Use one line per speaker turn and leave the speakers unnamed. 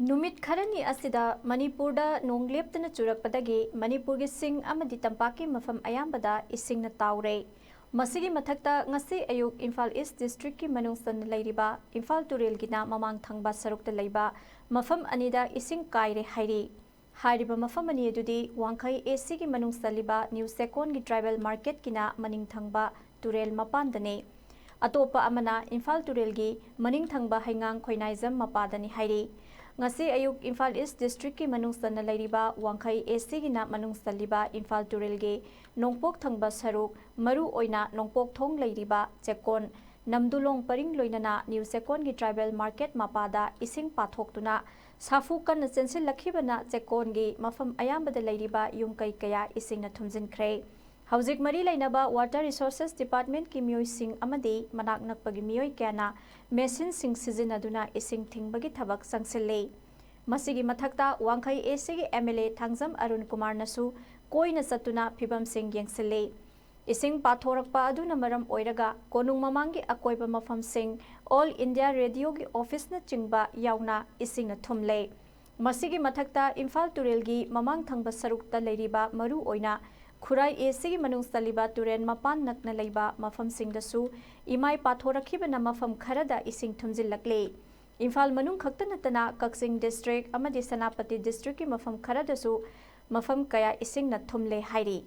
Numit Kharani asida Manipurda Nong Laptana Churakpana Manipur sing amadi Tampak Ayamba Eshing Taure. Masigi mathakta ngasi ayuk Imphal East District ki manungsan lairiba Imphal Turel gina mamang thangba sarukta laiba mafam anida ising kaire hairi. Hairiba mafam ani adudi Wangkhai AC ki manungsa liba New Second ki tribal market kina maning thangba Turel mapandane. Atopa amana Imphal Turel gi maning thangba haingang khoinaizam mapadani hairi. Ngasi ayuk Imphal East District ki manungsan lairiba Wangkhai AC gina manungsan liba Imphal Turel gi Nongpok thangba saruk maru oina Nongpok thong lairiba Chekon Namdulong paring loinana New Second ki tribal market mapada ising pathoktuna safu kan sensil lakhibana Chekon gi mafam ayambada lairiba yumkai kaya ising na thumjinkhre. Hauzik mari lainaba Water Resources Department ki miyoi sing amadi manak nakpagi miyoi kayana machine sing sizinaduna ising thingbagi thabak sangsille. Masigi mathakta Wangkhai AC ki MLA Thangjam Arun Kumar nasu koina satuna phibam sing yengsille. Ising pathorakpa aduna maram oiraga konung mamangi akoiba mafam sing All India Radio ki office na chingba yauna ising na thumle. Masigi mathakta Imphal Turel gi mamang thangba sarukta leiriba maru oina Khurai AC manung saliba Turen mapan nakna leiba mafam singdasu imai pathorakhibana mafam kharada ising thumjillakle. Imphal manung khakta natana Kaksing District amadi Sanapati District ki mafam kharadasu mafam kaya ising na thumle hairi.